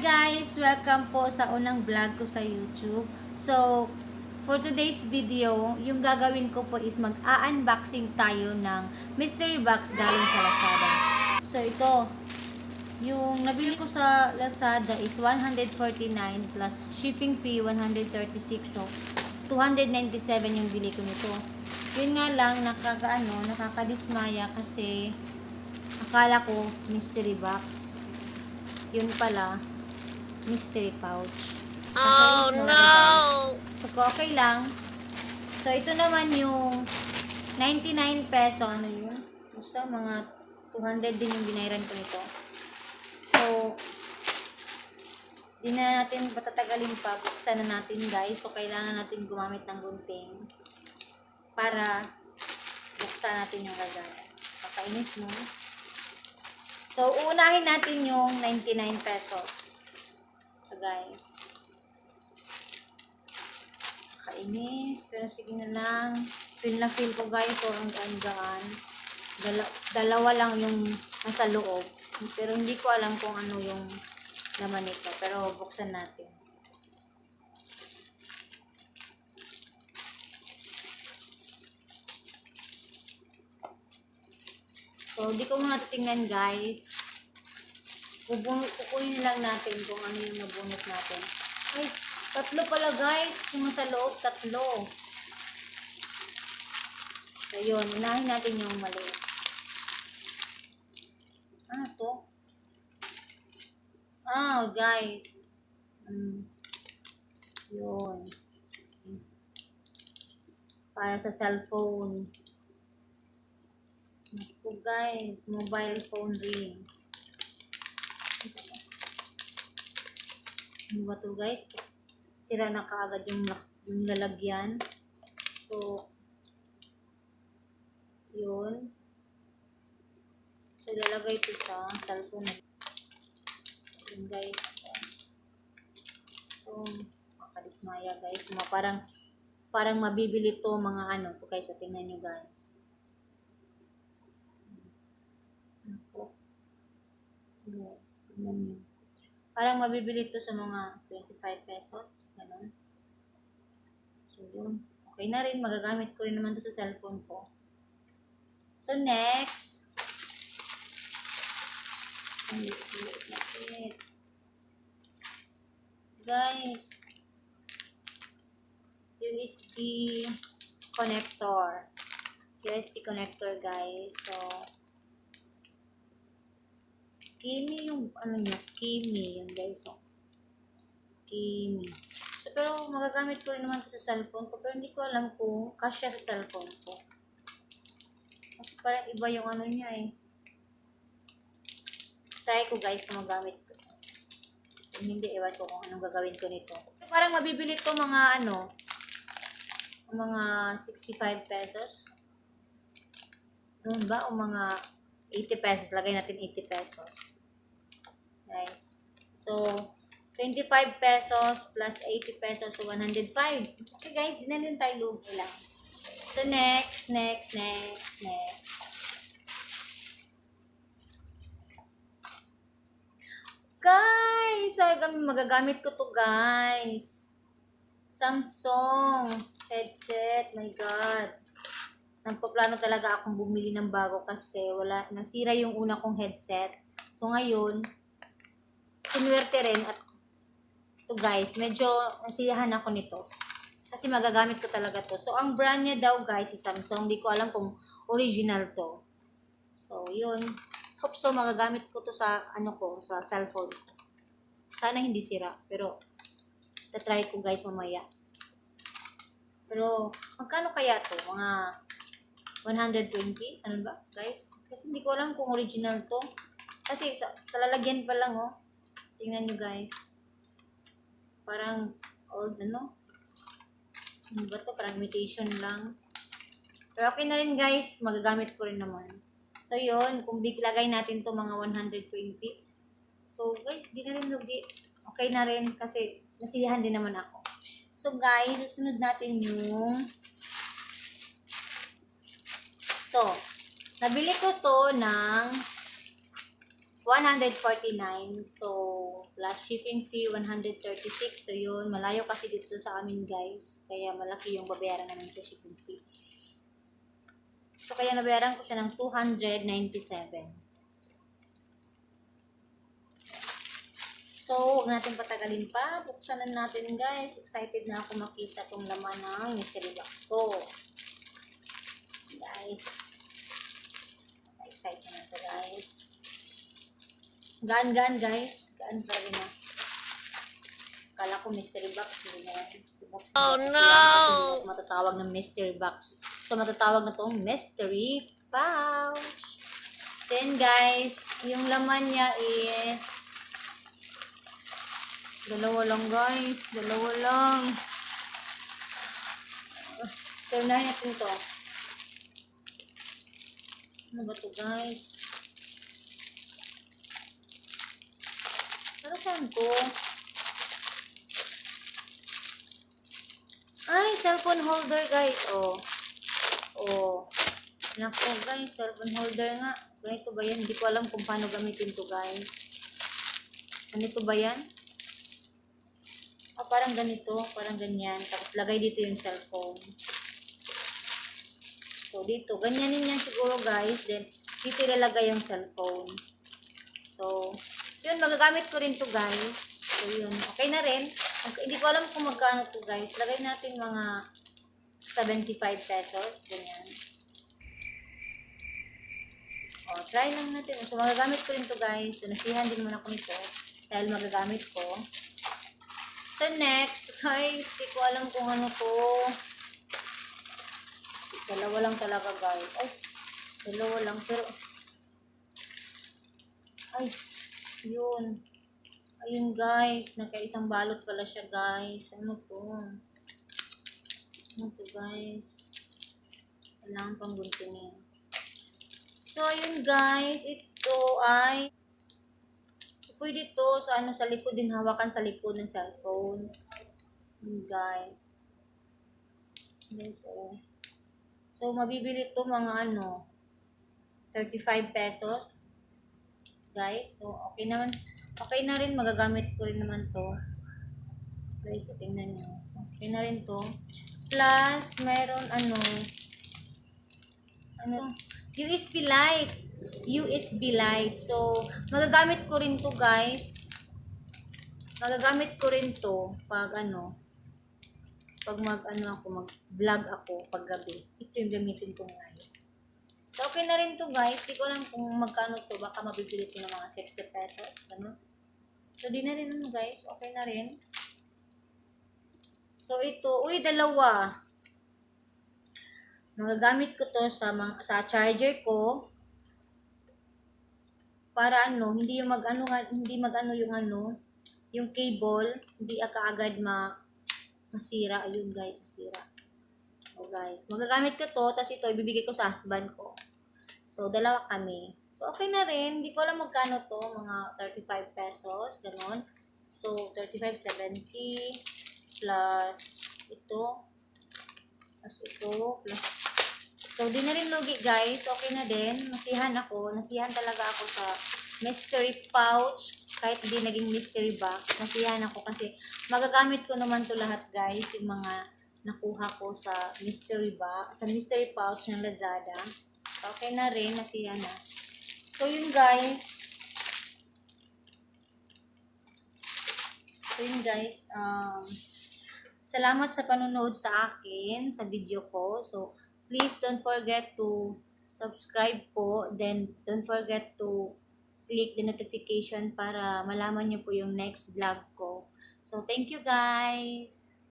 guys! Welcome po sa unang vlog ko sa YouTube. So, for today's video, yung gagawin ko po is mag-a-unboxing tayo ng mystery box galing sa Lazada. So, ito, yung nabili ko sa Lazada is 149 plus shipping fee 136. So, 297 yung bili ko nito. Yun nga lang, nakakadismaya kasi akala ko mystery box. Yun pala, mystery pouch. Oh no! So, okay lang. So, ito naman yung 99 peso. Ano yun? Basta mga 200 din yung binayran ko nito. So, di na natin patatagalin pa. Buksan na natin, guys. So, kailangan natin gumamit ng gunting para buksan natin yung lagayan. Kakainis mo. So, uunahin natin yung 99 pesos. So, guys. Kainis. Pero sige na lang. Feel na feel ko, guys. So, ang gaan. Dalawa lang yung nasa loob. Pero hindi ko alam kung ano yung laman nito. Pero buksan natin. So, di ko muna titingnan, guys. Kukunin lang natin kung ano yung nabunot natin. Ay, tatlo pala, guys. Yung nasa loob, tatlo. So, yun. Unahin natin yung maliit. Ano to? Guys. Yun. Para sa cellphone. Ito, guys. Mobile phone ring. Ano ba to, guys? Sira na kaagad yung lalagyan. So, yun. So, lalagay ito sa cellphone. So, yun, guys. So, makadismaya, guys. Parang mabibili to mga ano. To, guys. So, tingnan nyo, guys. Guys, tingnan nyo. Parang mabibili to sa mga 25 pesos. Ganun. So, yun. Okay na rin. Magagamit ko rin naman to sa cellphone ko. So, next. Ang liit natin. Guys. USB connector. USB connector, guys. So, Kimi yung, ano niya, Kimi, yung guys, so. Kimi. So, pero magagamit ko rin naman ito sa cellphone ko, pero hindi ko alam kung kasya sa cellphone ko. Kasi parang iba yung ano niya eh. Try ko, guys, kung magamit ko. Kung hindi, ewan ko kung anong gagawin ko nito. Parang mabibili ito mga ano, mga 65 pesos. Doon ba? O mga 80 pesos. Lagay natin 80 pesos. Guys. So, 25 pesos plus 80 pesos. So, 105. Okay, guys. Di na din tayo lugi lang. So, next. Guys! Magagamit ko to, guys. Samsung headset. My God. Nagpaplano talaga akong bumili ng bago kasi nasira yung una kong headset. So, ngayon, sinuwerte rin at ito, guys, medyo nasiyahan ako nito. Kasi magagamit ko talaga to. So, ang brand niya daw, guys, is Samsung. Hindi ko alam kung original to. So, yun. Hope so, magagamit ko to sa, sa cellphone. Sana hindi sira. Pero, tatry ko, guys, mamaya. Pero, magkano kaya to? Mga 120? Ano ba, guys? Kasi hindi ko alam kung original to. Kasi sa lalagyan pa lang, oh. Tingnan nyo, guys. Parang old, ano? Ano ba to? Parang imitation lang. Pero okay na rin, guys. Magagamit ko rin naman. So, yun. Kung lagay natin to mga 120. So, guys, di na rin lugi. Okay na rin kasi nasiyahan din naman ako. So, guys, susunod natin yung to. Nabili ko to ng 149. So, plus shipping fee, 136. So, yun. Malayo kasi dito sa amin, guys. Kaya malaki yung babayaran namin sa shipping fee. So, kaya nabayaran ko siya ng 297. So, huwag natin patagalin pa. Buksan na natin, guys. Excited na ako makita tong laman ng mystery box ko. Guys. Excited na to, guys. Gaan, guys. Gaan pa rin na. Kala ko mystery box. Hindi na yan. Mystery box. Oh, no! Kasi hindi ako matatawag ng mystery box. So, matatawag na tong mystery pouch. So, yan, guys. Yung laman niya is dalawa lang, guys. Dalawa lang. So, unahin natin to. Ano ba to, guys? Para saan ko? Ay, cellphone holder, guys. Oh. Oh. Nako, guys. Cellphone holder nga. Ganito ba yan? Hindi ko alam kung paano gamitin to, guys. Ganito ba yan? Oh, parang ganito. Parang ganyan. Tapos, lagay dito yung cellphone. So, dito. Ganyanin yan siguro, guys. Then, dito ilalagay yung cellphone. So, yun. Magagamit ko rin to, guys. So, yun. Okay na rin. Hindi ko alam kung magkano to, guys. Lagay natin mga 75 pesos. Ganyan. O, try lang natin. So, magagamit ko rin to, guys. So, nasihan din muna ko nito. Dahil magagamit ko. So, next, guys. Hindi ko alam kung ano to. Dalawa lang talaga, guys. Ay, dalawa lang. Pero, ay, yun. Ayun, guys. Nagkaisang balot pala siya, guys. Ano to? Ano to, guys? Kailangan pang guntingin. So, ayun, guys. Ito ay so, pwede to sa, sa likod din. Hawakan sa likod ng cellphone. Ayun, guys. Guys, oh. So, mabibili to mga 35 pesos. Guys, so, okay naman. Okay na rin, magagamit ko rin naman to. Guys, so, tingnan nyo. Okay na rin to. Plus, meron USB light. USB light. So, magagamit ko rin to, guys. Magagamit ko rin to pag pag mag-vlog ako pag gabi. Ito yung gamitin ko ngayon. So, okay na rin to, guys. Di ko alam kung magkano to. Baka mabibili ko ng mga 60 pesos. Ano? So, di na rin guys. Okay na rin. So, ito. Uy, dalawa. Magagamit ko to sa charger ko. Para hindi yung yung cable. Hindi kaagad masira. Ayun, guys. Masira. O, guys. Magagamit ko to. Tapos ito, ibibigay ko sa husband ko. So, dalawa kami. So, okay na rin. Hindi ko alam magkano to. Mga 35 pesos. Ganon. So, 35, 70. Plus ito. Plus ito. Plus. So, di na rin lugi, guys. Okay na din. Nasihan ako. Nasihan talaga ako sa mystery pouch. Kahit di naging mystery box. Nasihan ako kasi magagamit ko naman to lahat, guys. Yung mga nakuha ko sa mystery box. Sa mystery pouch ng Lazada. Okay na rin, nasiya na. So, yun, guys. Salamat sa panonood sa akin, sa video ko. So, please don't forget to subscribe po. Then, don't forget to click the notification para malaman nyo po yung next vlog ko. So, thank you, guys.